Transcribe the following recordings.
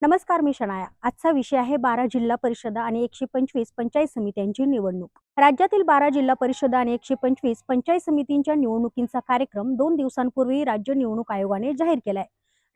नमस्कार, मी शनाया। आजचा विषय आहे 12 जिल्हा परिषदा आणि 125 पंचायत समित्यांची निवडणूक। राज्यातील 12 जिल्हा परिषदा आणि 125 पंचायत समितींच्या निवडणुकींचा कार्यक्रम 2 दिवसांपूर्वी राज्य निवडणूक आयोगाने जाहीर केलाय।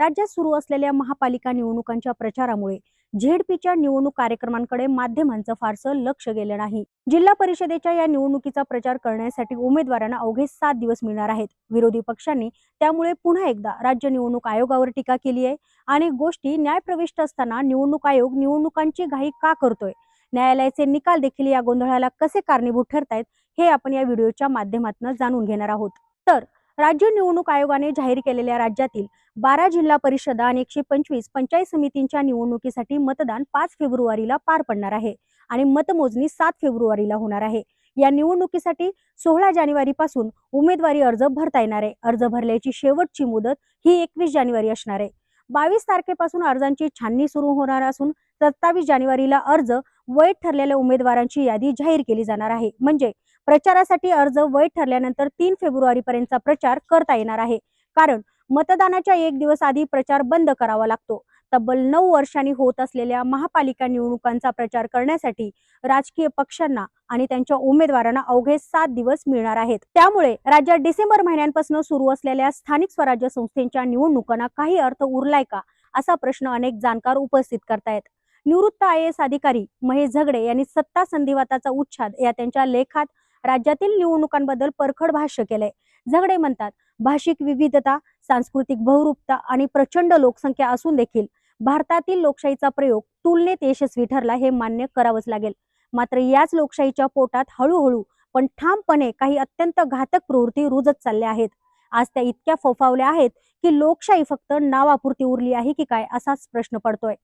राज्यात सुरू असलेल्या महापालिका निवडणुकांच्या प्रचारामुळे झेडपीच्या निवडणूक कार्यक्रमांकडे माध्यमांचं फारसं लक्ष गेलं नाही। जिल्हा परिषदेच्या या निवडणुकीचा प्रचार करण्यासाठी उमेदवारांना अवघे 7 दिवस मिळणार आहेत। विरोधी पक्षांनी त्यामुळे पुन्हा एकदा राज्य निवडणूक आयोगावर टीका केली आहे। आणि गोष्टी न्यायप्रविष्ट असताना निवडणूक आयोग निवडणुकांची घाई का करतोय, न्यायालयाचे निकाल देखील या गोंधळाला कसे कारणीभूत ठरतायत, हे आपण या व्हिडिओच्या माध्यमातून जाणून घेणार आहोत। तर राज्य निवडणूक आयोगाने जाहीर केलेल्या राज्यातील 12 जिल्हा परिषदा आणि 125 पंचायत समितींच्या निवडणुकीसाठी मतदान 5 फेब्रुवारीला पार पडणार आहे आणि मतमोजणी 7 फेब्रुवारीला होणार आहे। या निवडणुकीसाठी 16 जानेवारीपासून उमेदवारी अर्ज भरता येणार आहे। अर्ज भरल्याची शेवटची मुदत ही 21 जानेवारी असणार आहे। 22 तारखेपासून अर्जांची छाननी सुरू होणार असून 27 जानेवारीला अर्ज वैध ठरलेल्या उमेदवारांची यादी जाहीर केली जाणार आहे। म्हणजे प्रचारासाठी अर्ज वैध ठरल्यानंतर 3 फेब्रुवारीपर्यंतचा प्रचार करता येणार आहे। कारण मतदानाच्या 1 दिवस आधी प्रचार बंद करावा लागतो। तब्बल 9 वर्षांनी होत असलेल्या महापालिका निवडणुकांचा प्रचार करण्यासाठी राजकीय पक्षांना आणि त्यांच्या उमेदवारांना अवघे 7 दिवस मिळणार आहेत। त्यामुळे राज्यात डिसेंबर महिन्यापासून सुरू असलेल्या स्थानिक स्वराज्य संस्थांच्या निवडणुकांना काही अर्थ उरलाय का, असा प्रश्न अनेक जाणकार उपस्थित करतायत। निवृत्त IAS अधिकारी महेश झगडे यांनी सत्ता संधिवाताचा उच्छाद या त्यांच्या लेखात राज्यातील निवडणुकांबद्दल परखड भाष्य केलंय। झगडे म्हणतात, भाषिक विविधता, सांस्कृतिक बहुरूपता आणि प्रचंड लोकसंख्या असून देखील भारतातील लोकशाहीचा प्रयोग तुलनेत यशस्वी ठरला, हे मान्य करावंच लागेल। मात्र याच लोकशाहीच्या पोटात हळूहळू पण ठामपणे काही अत्यंत घातक प्रवृत्ती रुजत चालल्या आहेत। आज त्या इतक्या फोफावल्या आहेत की लोकशाही फक्त नावापुरती उरली आहे की काय, असाच प्रश्न पडतोय।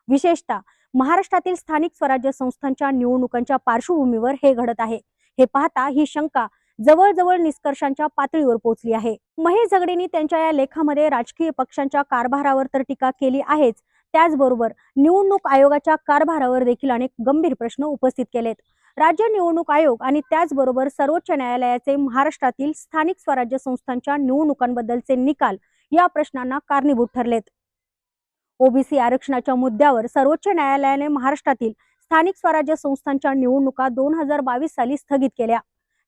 विशेषतः महाराष्ट्रातील स्थानिक स्वराज्य संस्थांच्या निवडणुकांच्या पार्श्वभूमीवर हे घडत आहे। हे पाहता ही शंका जवळजवळ निष्कर्षांच्या पातळीवर पोहोचली आहे। महेश झगडेंनी त्यांच्या या लेखामध्ये राजकीय पक्षांच्या कारभारावर तर टीका केली आहेच, त्याचबरोबर निवडणूक आयोगाच्या कारभारावर देखील अनेक गंभीर प्रश्न उपस्थित केलेत। राज्य निवडणूक आयोग आणि त्याचबरोबर सर्वोच्च न्यायालयाचे महाराष्ट्रातील स्थानिक स्वराज्य संस्थांच्या निवडणुकांबद्दलचे निकाल या प्रश्नांना कारणीभूत ठरलेत। ओबीसी आरक्षणाच्या मुद्द्यावर सर्वोच्च न्यायालयाने महाराष्ट्रातील स्थानिक स्वराज्य संस्थांच्या निवडणुका 2022 साली स्थगित केल्या।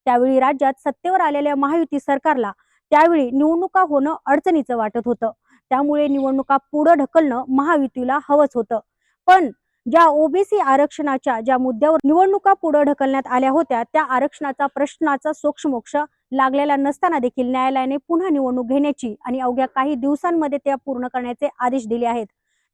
त्यावेळी राज्यात सत्तेवर आलेल्या महायुती सरकारला त्यावेळी निवडणुका होणं अडचणीचं वाटत होतं। त्यामुळे निवडणुका पुढे ढकलणं महायुतीला हवंच होतं। पण ज्या ओबीसी आरक्षणाच्या ज्या मुद्द्यावर निवडणुका पुढे ढकलण्यात आल्या होत्या, त्या आरक्षणाचा प्रश्नाचा सोक्षमोक्ष लागलेला नसताना देखील न्यायालयाने पुन्हा निवडणूक घेण्याची आणि अवघ्या काही दिवसांमध्ये त्या पूर्ण करण्याचे आदेश दिले आहेत।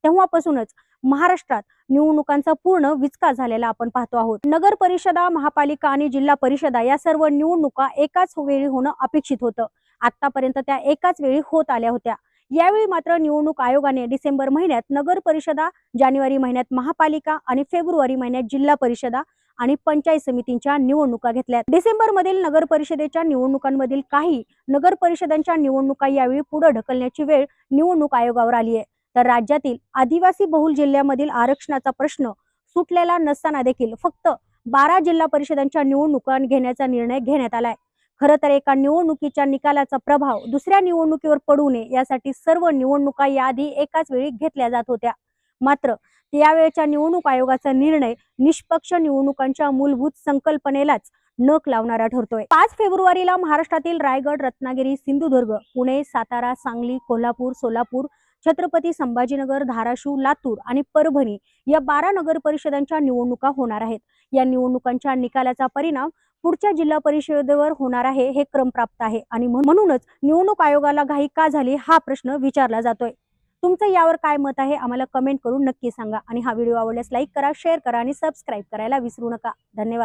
तेव्हापासूनच महाराष्ट्रात निवडणुकांचा पूर्ण विचका झालेला आपण पाहतो आहोत। नगर परिषदा, महापालिका आणि जिल्हा परिषदा या सर्व निवडणुका एकाच वेळी होणं अपेक्षित होतं। आतापर्यंत त्या एकाच वेळी होत आल्या होत्या। यावेळी मात्र निवडणूक आयोगाने डिसेंबर महिन्यात नगर परिषदा, जानेवारी महिन्यात महापालिका आणि फेब्रुवारी महिन्यात जिल्हा परिषदा आणि पंचायत समितींच्या निवडणुका घेतल्या। डिसेंबर मधील नगर परिषदेच्या निवडणुकांमधील काही नगर परिषदांच्या निवडणुका यावेळी पुढे ढकलण्याची वेळ निवडणूक आयोगावर आली आहे। तर राज्यातील आदिवासी बहुल जिल्ह्यामधील आरक्षणाचा प्रश्न सुटलेला नसताना देखील फक्त 12 जिल्हा परिषदांच्या निवडणुका घेण्याचा निर्णय घेण्यात आलाय। खरं तर एका निवडणुकीच्या निकालाचा प्रभाव दुसऱ्या निवडणुकीवर पडू नये यासाठी सर्व निवडणुका याआधी एकाच वेळी घेतल्या जात होत्या। मात्र यावेळच्या निवडणूक आयोगाचा निर्णय निष्पक्ष निवडणुकांच्या मूलभूत संकल्पनेलाच नख लावणारा ठरतोय। 5 फेब्रुवारीला महाराष्ट्रातील रायगड, रत्नागिरी, सिंधुदुर्ग, पुणे, सातारा, सांगली, कोल्हापूर, सोलापूर, छत्रपती संभाजीनगर, धाराशिव, लातूर आणि परभणी या 12 नगर परिषदांच्या निवडणुका होणार आहेत। या निवडणुकांच्या निकालाचा परिणाम पुढच्या जिल्हा परिषदेवर होणार आहे, हे क्रमप्राप्त आहे आणि म्हणूनच निवडणूक आयोगाला घाई का झाली, हा प्रश्न विचारला जातोय। तुमचं यावर काय मत आहे, आम्हाला कमेंट करून नक्की सांगा आणि हा व्हिडिओ आवडल्यास लाईक करा, शेअर करा आणि सबस्क्राईब करायला विसरू नका। धन्यवाद।